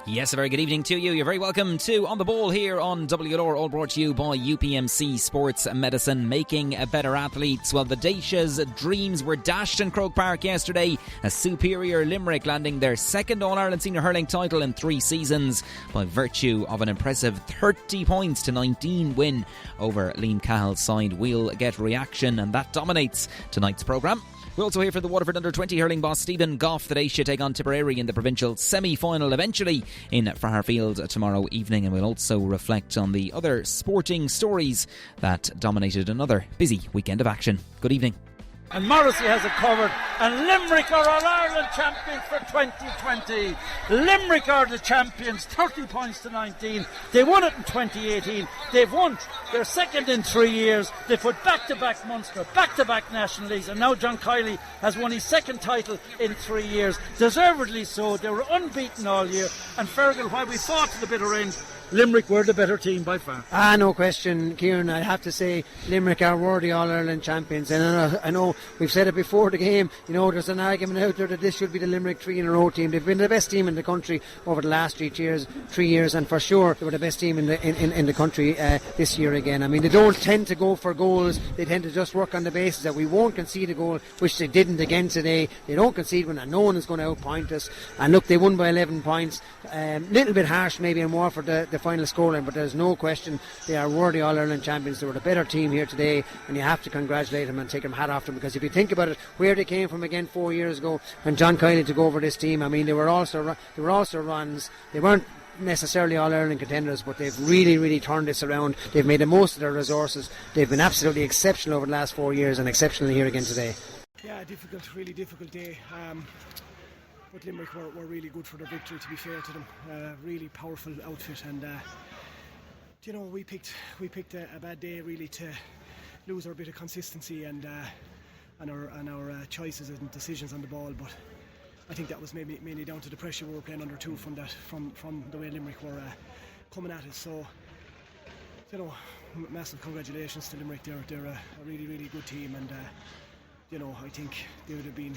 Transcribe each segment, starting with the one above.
Yes, a very good evening to you. You're very welcome to On the Ball here on WLR, all brought to you by UPMC Sports Medicine, making better athletes. Well, the Daisha's dreams were dashed in Croke Park yesterday. A superior Limerick landing their second All-Ireland Senior Hurling title in 3 seasons by virtue of an impressive 30 points to 19 win over Liam Cahill's side. We'll get reaction, and that dominates tonight's programme. We'll also hear from the Waterford under-20 hurling boss Stephen Goff. The Daisha take on Tipperary in the provincial semi-final, eventually in Fairfield tomorrow evening. And we'll also reflect on the other sporting stories that dominated another busy weekend of action. Good evening. And Morrissey has it covered, and Limerick are All-Ireland champions for 2020. Limerick are the champions, 30 points to 19. They won it in 2018. They've won their second in 3 years. They've put back-to-back Munster, back-to-back National Leagues, and now John Kiely has won his second title in 3 years. Deservedly so. They were unbeaten all year. And Fergal, while we fought to the bitter end, Limerick were the better team by far. No question, Kieran. I'd have to say Limerick are worthy All-Ireland champions. And I know we've said it before the game, there's an argument out there that this should be the Limerick 3-in-a-row team. They've been the best team in the country over the last 3 years, and for sure they were the best team in the country this year again. I mean, they don't tend to go for goals. They tend to just work on the basis that we won't concede a goal, which they didn't again today. They don't concede when no one is going to outpoint us. And look, they won by 11 points. Little bit harsh maybe and more for the final scoreline, but there's no question they are worthy All-Ireland champions. They were the better team here today, and you have to congratulate them and take them hat off them, because if you think about it, where they came from again 4 years ago when John Kiely took over this team, I mean, they were also runs. They weren't necessarily All-Ireland contenders, but they've really turned this around. They've made the most of their resources. They've been absolutely exceptional over the last 4 years, and exceptional here again today. Yeah, really difficult day. But Limerick were really good for their victory, to be fair to them. Really powerful outfit, and we picked a bad day really to lose our bit of consistency and our choices and decisions on the ball. But I think that was mainly down to the pressure we were playing under too from the way Limerick were coming at us. So massive congratulations to Limerick. They're a really good team, and I think they would have been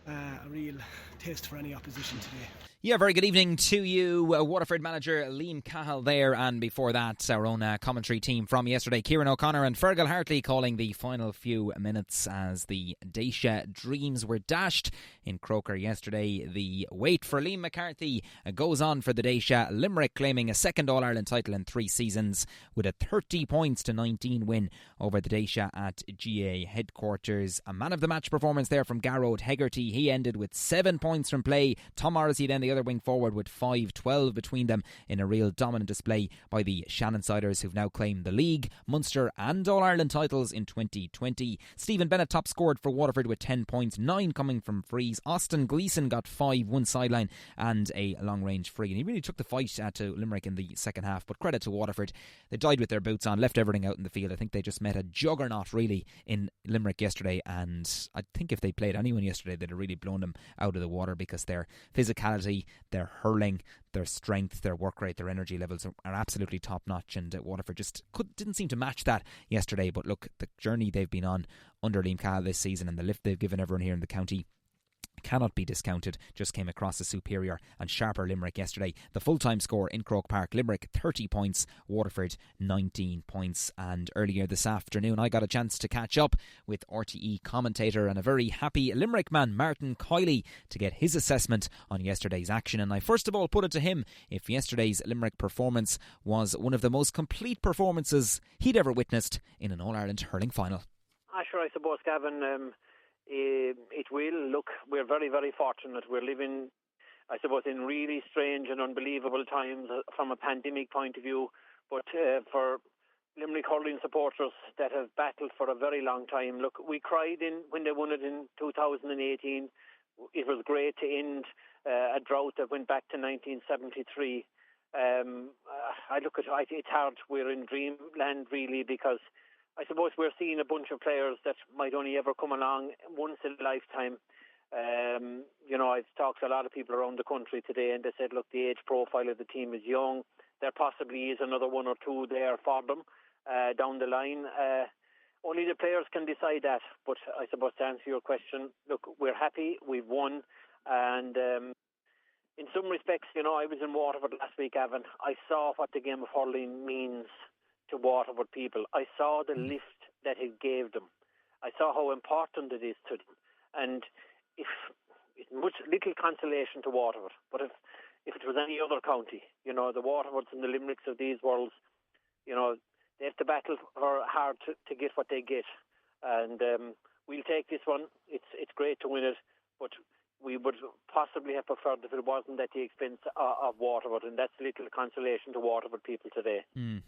a real test for any opposition today. Yeah, very good evening to you. Waterford manager Liam Cahill there, and before that our own commentary team from yesterday, Kieran O'Connor and Fergal Hartley, calling the final few minutes as the Daisha dreams were dashed in Croker yesterday. The wait for Liam McCarthy goes on for the Daisha. Limerick claiming a second All-Ireland title in 3 seasons with a 30 points to 19 win over the Daisha at GA headquarters. A man of the match performance there from Garrod Hegarty. He ended with 7 points from play. Tom Morrissey then the other wing forward with 5-12 between them in a real dominant display by the Shannonsiders, who've now claimed the league, Munster and All-Ireland titles in 2020. Stephen Bennett top scored for Waterford with 10 points, 9 coming from frees. Austin Gleeson got 5, 1 sideline and a long range free, and he really took the fight to Limerick in the second half. But credit to Waterford, they died with their boots on, left everything out in the field. I think they just met a juggernaut really in Limerick yesterday, and I think if they played anyone yesterday they'd have really blown them out of the water, because their physicality, their hurling, their strength, their work rate, their energy levels are absolutely top notch, and Waterford just didn't seem to match that yesterday. But look, the journey they've been on under Liam Cahill this season and the lift they've given everyone here in the county cannot be discounted. Just came across a superior and sharper Limerick yesterday. The full-time score in Croke Park, Limerick 30 points, Waterford 19 points. And earlier this afternoon I got a chance to catch up with RTE commentator and a very happy Limerick man, Martin Kiely, to get his assessment on yesterday's action. And I first of all put it to him if yesterday's Limerick performance was one of the most complete performances he'd ever witnessed in an All-Ireland hurling final. Sure, I suppose, Gavin, it will. Look, we're very, very fortunate. We're living, I suppose, in really strange and unbelievable times from a pandemic point of view. But for Limerick hurling supporters that have battled for a very long time, look, we cried when they won it in 2018. It was great to end a drought that went back to 1973. I look at it, it's hard. We're in dreamland, really, because I suppose we're seeing a bunch of players that might only ever come along once in a lifetime. I've talked to a lot of people around the country today, and they said, look, the age profile of the team is young. There possibly is another one or two there for them down the line. Only the players can decide that. But I suppose to answer your question, look, we're happy. We've won. And in some respects, I was in Waterford last week, Evan. I saw what the game of hurling means to Waterford people. I saw the lift that it gave them. I saw how important it is to them. And if it's little consolation to Waterford, but if it was any other county, the Waterfords and the Limericks of these worlds, they have to battle hard to get what they get. And we'll take this one. It's great to win it, but we would possibly have preferred if it wasn't at the expense of Waterford, and that's a little consolation to Waterford people today.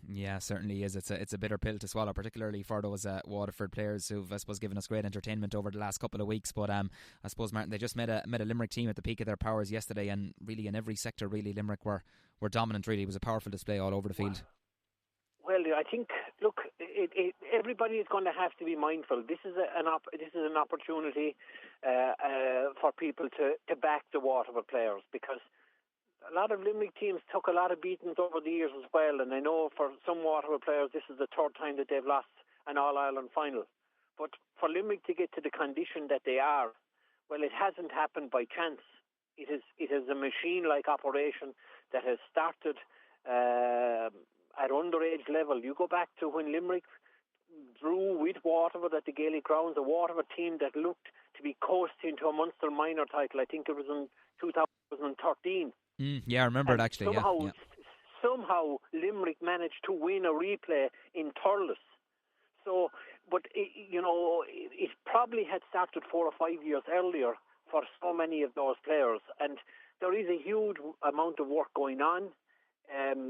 Yeah, certainly is. It's a bitter pill to swallow, particularly for those Waterford players who've, I suppose, given us great entertainment over the last couple of weeks. But I suppose, Martin, they just met a Limerick team at the peak of their powers yesterday, and really in every sector, really Limerick were dominant. Really, it was a powerful display all over the field. Well, I think, look, everybody is going to have to be mindful. This is an opportunity for people to back the Waterford players, because a lot of Limerick teams took a lot of beatings over the years as well, and I know for some Waterford players this is the third time that they've lost an All-Ireland final. But for Limerick to get to the condition that they are, well, it hasn't happened by chance. It is a machine-like operation that has started at underage level. You go back to when Limerick drew with Waterford at the Gaelic grounds, a Waterford team that looked to be coasting to a Munster minor title. I think it was in 2013. Yeah, I remember it actually. Somehow Limerick managed to win a replay in Thurles. So, but it probably had started 4 or 5 years earlier for so many of those players, and there is a huge amount of work going on.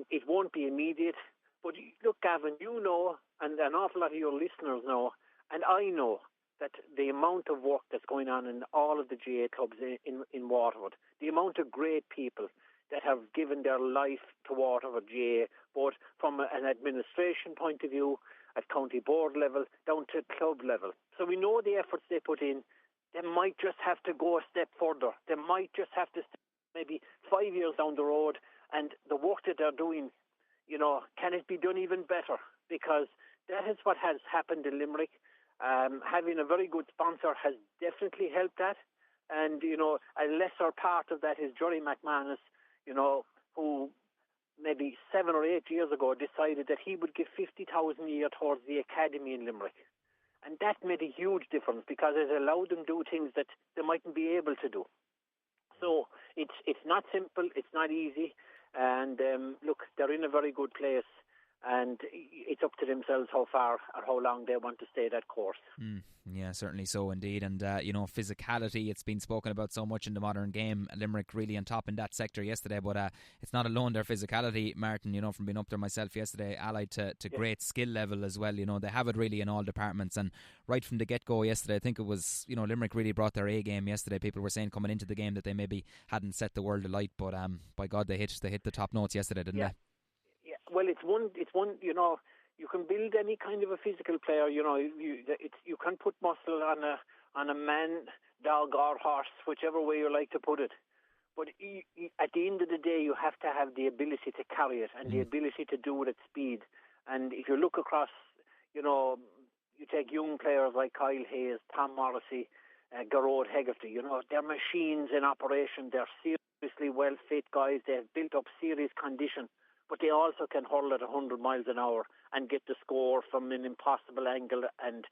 It won't be immediate, but look, Gavin, and an awful lot of your listeners know, and I know, that the amount of work that's going on in all of the GA clubs in Waterford, the amount of great people that have given their life to Waterford GA, both from an administration point of view, at county board level, down to club level. So we know the efforts they put in. They might just have to go a step further. They might just have to maybe 5 years down the road, and the work that they're doing, can it be done even better? Because that is what has happened in Limerick. Having a very good sponsor has definitely helped that. And, a lesser part of that is Jerry McManus, who maybe 7 or 8 years ago decided that he would give 50,000 a year towards the academy in Limerick. And that made a huge difference, because it allowed them to do things that they mightn't be able to do. So it's not simple, it's not easy. And look, they're in a very good place, and it's up to themselves how far or how long they want to stay that course. Yeah, certainly so indeed. And physicality, it's been spoken about so much in the modern game. Limerick really on top in that sector yesterday, but it's not alone their physicality, Martin, from being up there myself yesterday, allied to great skill level as well. They have it really in all departments, and right from the get-go yesterday, I think it was, Limerick really brought their A game yesterday. People were saying coming into the game that they maybe hadn't set the world alight, but by God, they hit the top notes yesterday, didn't they? Yeah, well, it's one. You can build any kind of a physical player. You can put muscle on a man, dog, or horse, whichever way you like to put it. But at the end of the day, you have to have the ability to carry it and the ability to do it at speed. And if you look across, you take young players like Kyle Hayes, Tom Morrissey, Garrod Hegarty. They're machines in operation. They're seriously well fit guys. They've built up serious condition. But they also can hurl at 100 miles an hour and get the score from an impossible angle. And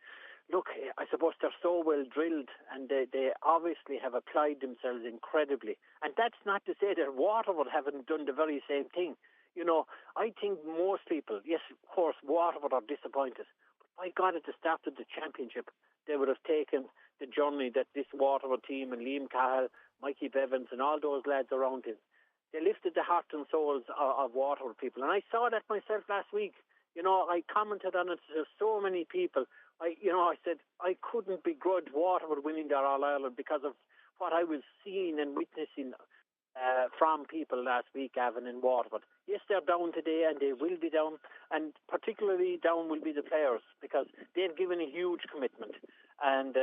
look, I suppose they're so well drilled, and they obviously have applied themselves incredibly. And that's not to say that Waterford haven't done the very same thing. I think most people, yes, of course, Waterford are disappointed. But by God, at the start of the championship, they would have taken the journey that this Waterford team and Liam Cahill, Mikey Bevins and all those lads around him, they lifted the heart and souls of Waterford people. And I saw that myself last week. I commented on it to so many people. I said I couldn't begrudge Waterford winning their All-Ireland because of what I was seeing and witnessing from people last week, Gavin, in Waterford. Yes, they're down today, and they will be down. And particularly down will be the players, because they've given a huge commitment. And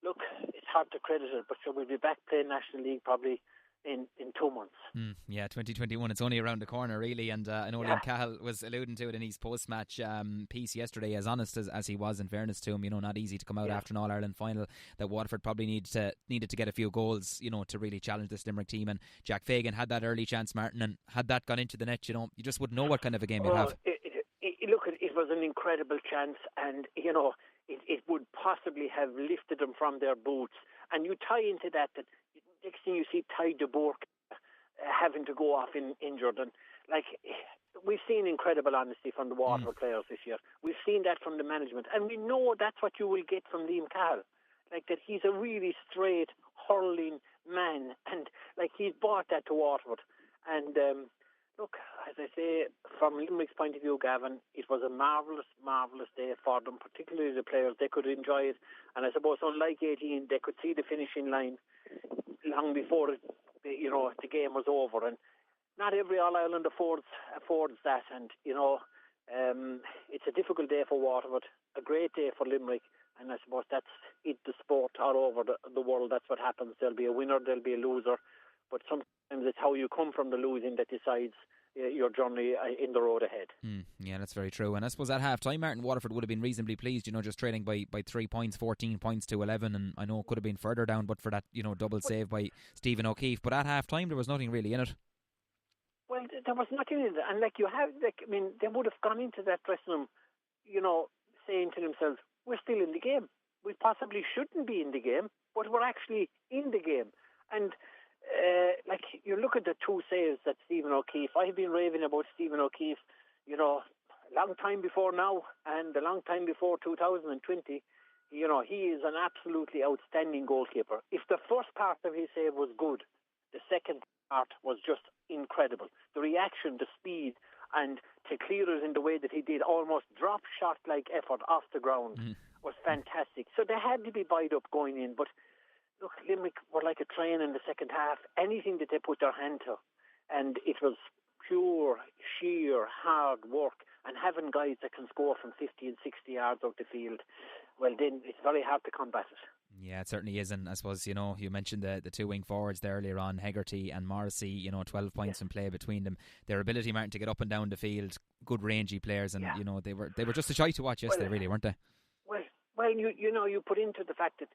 look, it's hard to credit it, but we'll be back playing National League probably in 2 months. Yeah, 2021, it's only around the corner really, and I know Liam Cahill was alluding to it in his post-match piece yesterday, as honest as he was, in fairness to him, not easy to come out after an All-Ireland final, that Waterford probably needed to get a few goals, to really challenge this Limerick team, and Jack Fagan had that early chance, Martin, and had that gone into the net, you just wouldn't know what kind of a game you'd have. Look, it was an incredible chance, and it would possibly have lifted them from their boots, and you tie into that next thing you see Ty de Bourque having to go off injured, and we've seen incredible honesty from the Waterford players this year. We've seen that from the management, and we know that's what you will get from Liam Cahill. That he's a really straight, hurling man, and he's brought that to Waterford. And look, as I say, from Limerick's point of view, Gavin, it was a marvellous, marvellous day for them, particularly the players. They could enjoy it, and I suppose unlike 18, they could see the finishing line long before the game was over, and not every All-Ireland affords that, and it's a difficult day for Waterford, a great day for Limerick, and I suppose that's it, the sport all over the world. That's what happens. There'll be a winner, there'll be a loser, but sometimes it's how you come from the losing that decides your journey in the road ahead. Yeah, that's very true. And I suppose at half time, Martin, Waterford would have been reasonably pleased, just trailing by 3 points, 14 points to 11, and I know it could have been further down but for that double save by Stephen O'Keefe, but at half time there was nothing really in it. Well, there was nothing in it, and they would have gone into that dressing room saying to themselves, we're still in the game, we possibly shouldn't be in the game, but we're actually in the game. And you look at the 2 saves that Stephen O'Keefe, I've been raving about Stephen O'Keefe, a long time before now and a long time before 2020. He is an absolutely outstanding goalkeeper. If the first part of his save was good, the second part was just incredible. The reaction, the speed, and to clear it in the way that he did, almost drop shot like effort off the ground, was fantastic. So they had to be buyed up going in, but look, Limerick were like a train in the second half. Anything that they put their hand to, and it was pure, sheer, hard work. And having guys that can score from 50 and 60 yards out the field, well, then it's very hard to combat it. Yeah, it certainly is. And I suppose, you mentioned the 2 wing forwards there earlier on, Hegarty and Morrissey, 12 points in play between them. Their ability, Martin, to get up and down the field, good rangy players, and, they were just a joy to watch yesterday, really, weren't they? Well, you put into the fact that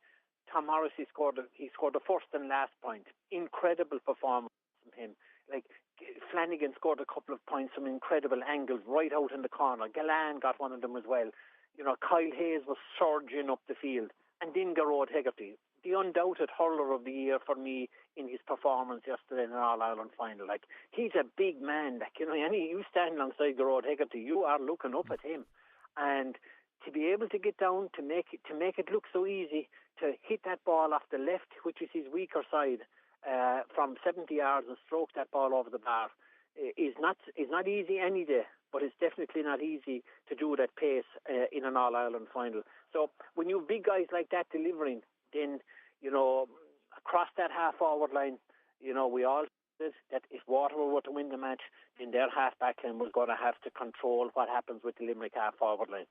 Tom Morrissey scored the first and last point. Incredible performance from him. Flanagan scored a couple of points from incredible angles right out in the corner. Gallan got one of them as well. Kyle Hayes was surging up the field. And then Garrod Hegarty, the undoubted hurler of the year for me in his performance yesterday in an All-Ireland final. He's a big man. You stand alongside Garrod Hegarty, you are looking up at him. And to be able to get down, to make it look so easy, to hit that ball off the left, which is his weaker side, from 70 yards and stroke that ball over the bar, is not easy any day, but it's definitely not easy to do at pace in an All-Ireland final. So when you have big guys like that delivering, then, across that half-forward line, we all said that if Waterford were to win the match, then their half-back line was going to have to control what happens with the Limerick half-forward line.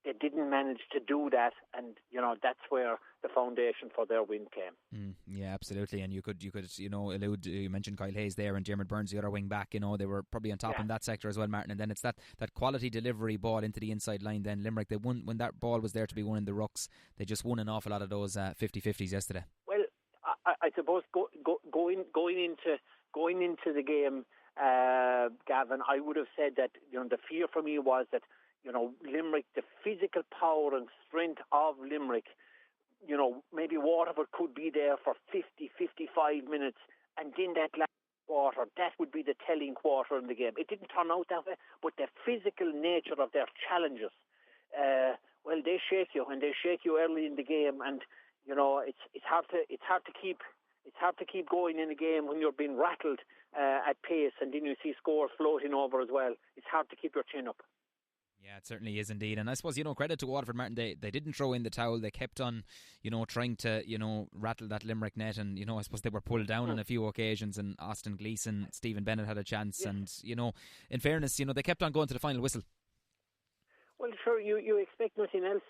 They didn't manage to do that, and that's where the foundation for their win came. Yeah, absolutely. And you could allude. You mentioned Kyle Hayes there, and Diarmuid Burns, the other wing back. They were probably on top in that sector as well, Martin. And then it's that quality delivery ball into the inside line. Then Limerick, they won when that ball was there to be won in the rucks. They just won an awful lot of those 50-50s yesterday. Well, I suppose going into the game, Gavin, I would have said that the fear for me was that. Limerick, the physical power and strength of Limerick, maybe Waterford could be there for 50, 55 minutes, and then that last quarter, that would be the telling quarter in the game. It didn't turn out that way, but the physical nature of their challenges, they shake you, and they shake you early in the game, and it's hard to keep going in a game when you're being rattled at pace, and then you see scores floating over as well. It's hard to keep your chin up. Yeah, it certainly is indeed. And I suppose, credit to Waterford, Martin, they didn't throw in the towel. They kept on, trying to, rattle that Limerick net. And, I suppose they were pulled down on a few occasions. And Austin Gleeson, Stephen Bennett had a chance. Yeah. And, in fairness, they kept on going to the final whistle. Well, sure, you expect nothing else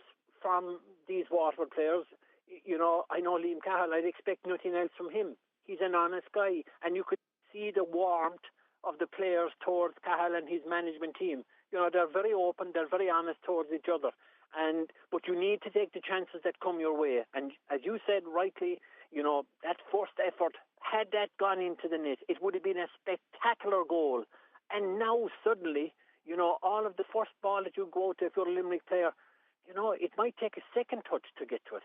from these Waterford players. I know Liam Cahill, I'd expect nothing else from him. He's an honest guy, and you could see the warmth of the players towards Cahill and his management team. You know, they're very open, they're very honest towards each other. But you need to take the chances that come your way. And as you said rightly, you know, that first effort, had that gone into the net, it would have been a spectacular goal. And now suddenly, you know, all of the first ball that you go to, if you're a Limerick player, you know, it might take a second touch to get to it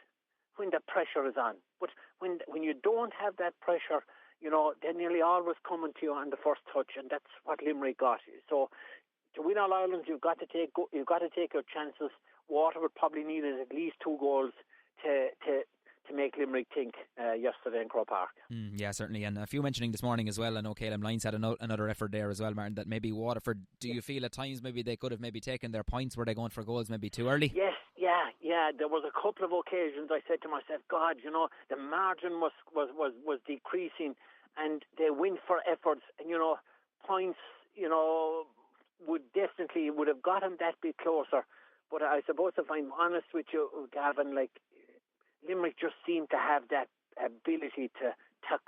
when the pressure is on. But when you don't have that pressure, you know, they're nearly always coming to you on the first touch, and that's what Limerick got. So to win All Ireland, you've got to take your chances. Waterford probably needed at least 2 goals to make Limerick think yesterday in Croke Park. Yeah, certainly. And a few mentioning this morning as well, I know Caleb Lyons had another effort there as well, Martin, that maybe Waterford, do you feel at times maybe they could have maybe taken their points? Were they going for goals maybe too early? Yes, yeah. There was a couple of occasions I said to myself, God, you know, the margin was decreasing, and they went for efforts, and, you know, points, you know, would have gotten that bit closer. But I suppose, if I'm honest with you, Gavin, like, Limerick just seemed to have that ability to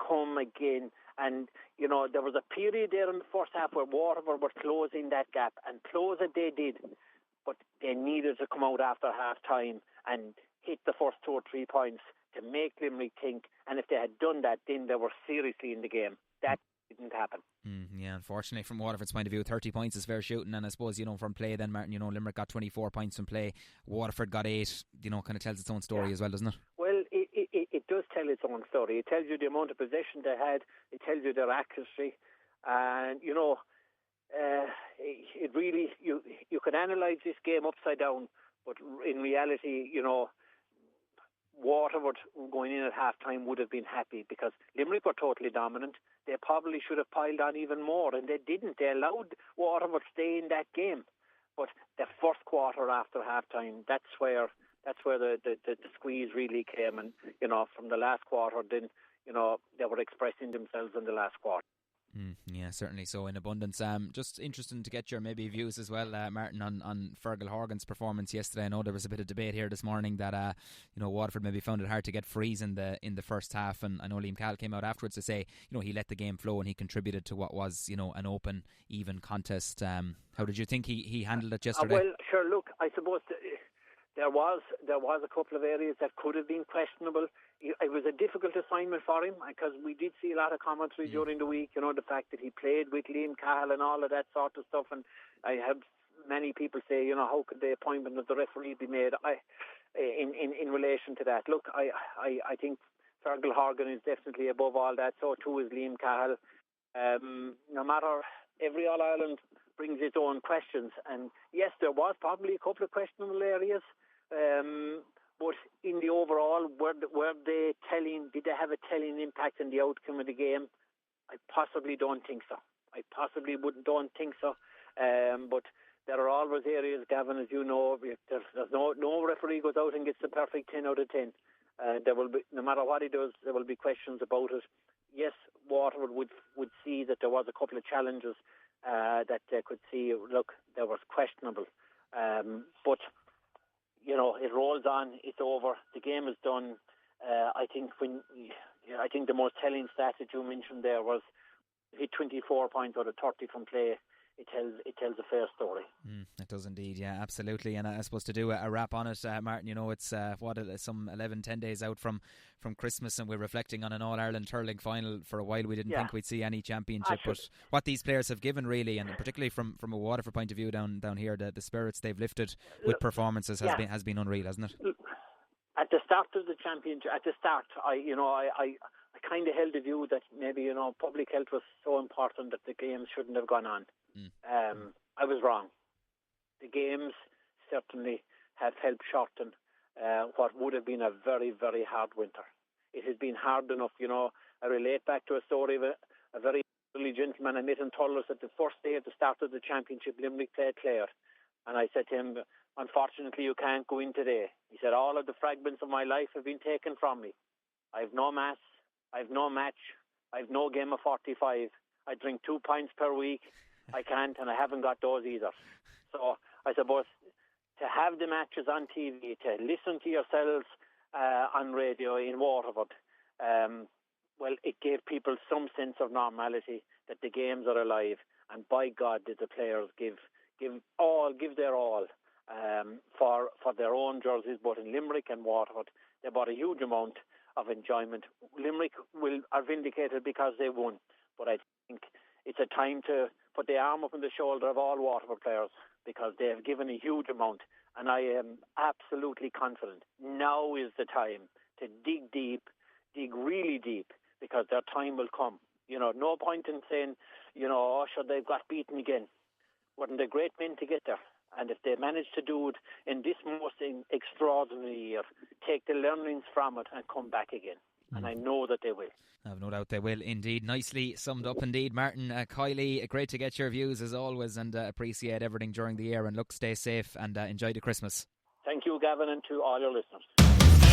come again. And, you know, there was a period there in the first half where Waterford were closing that gap, and close it they did. But they needed to come out after half-time and hit the first 2 or 3 points to make Limerick think. And if they had done that, then they were seriously in the game. That didn't happen. Yeah, unfortunately, from Waterford's point of view, 30 points is fair shooting. And I suppose, you know, from play then, Martin, you know, Limerick got 24 points from play. Waterford got 8. You know, kind of tells its own story as well, doesn't it? Well, it does tell its own story. It tells you the amount of possession they had. It tells you their accuracy. And, you know, it really, you could analyse this game upside down, but in reality, you know, Waterford going in at half-time would have been happy because Limerick were totally dominant. They probably should have piled on even more, and they didn't. They allowed Waterford to stay in that game. But the first quarter after half-time, that's where the squeeze really came. And, you know, from the last quarter, then, you know, they were expressing themselves in the last quarter. Yeah, certainly so, in abundance. Just interesting to get your maybe views as well, Martin, on Fergal Horgan's performance yesterday. I know there was a bit of debate here this morning that you know, Waterford maybe found it hard to get frees in the first half, and I know Liam Cahill came out afterwards to say, you know, he let the game flow and he contributed to what was, you know, an open, even contest. How did you think he handled it yesterday? Well, sure. Look, I suppose there was a couple of areas that could have been questionable. It was a difficult assignment for him because we did see a lot of commentary during the week, you know, the fact that he played with Liam Cahill and all of that sort of stuff. And I have many people say, you know, how could the appointment of the referee be made in relation to that? Look, I think Fergal Horgan is definitely above all that. So too is Liam Cahill. No matter, every All-Ireland brings its own questions. And yes, there was probably a couple of questionable areas. But in the overall, were they telling? Did they have a telling impact on the outcome of the game? I possibly don't think so. Don't think so. But there are always areas, Gavin, as you know, there's no referee goes out and gets the perfect 10 out of 10. There will be, no matter what he does, there will be questions about it. Yes, Waterford would see that there was a couple of challenges that they could see. Look, there was questionable, but. You know, it rolls on. It's over. The game is done. I think the most telling stat that you mentioned there was hit 24 points out of 30 from play. It tells a fair story. It does indeed, yeah, absolutely. And I suppose to do a wrap on it, Martin, you know, it's some 10 days out from Christmas, and we're reflecting on an All-Ireland hurling final. For a while we didn't think we'd see any championship, but what these players have given really, and particularly from a Waterford point of view down here, the spirits they've lifted with performances has been unreal, hasn't it? At the start of the championship, I kind of held the view that maybe, you know, public health was so important that the games shouldn't have gone on. I was wrong. The games certainly have helped shorten what would have been a very, very hard winter. It has been hard enough, you know. I relate back to a story of a very elderly gentleman I met in Thurles at the first day at the start of the championship. Limerick played Clare, and I said to him, unfortunately you can't go in today. He said, all of the fragments of my life have been taken from me. I have no mass, I have no match, I have no game of 45. I drink 2 pints per week. I can't, and I haven't got those either. So I suppose to have the matches on TV, to listen to yourselves on radio in Waterford, well, it gave people some sense of normality, that the games are alive, and by God did the players give their all for their own jerseys, both in Limerick and Waterford. They brought a huge amount of enjoyment. Limerick are vindicated because they won, but I think it's a time to put the arm up on the shoulder of all Waterford players, because they have given a huge amount, and I am absolutely confident now is the time to dig deep, dig really deep, because their time will come. You know, no point in saying, you know, oh, sure, they've got beaten again. Weren't they great men to get there? And if they manage to do it in this most extraordinary year, take the learnings from it and come back again. And I know that they will. I have no doubt they will indeed. Nicely summed up indeed. Martin Kiely, great to get your views as always, and appreciate everything during the year. And look, stay safe and enjoy the Christmas. Thank you, Gavin, and to all your listeners.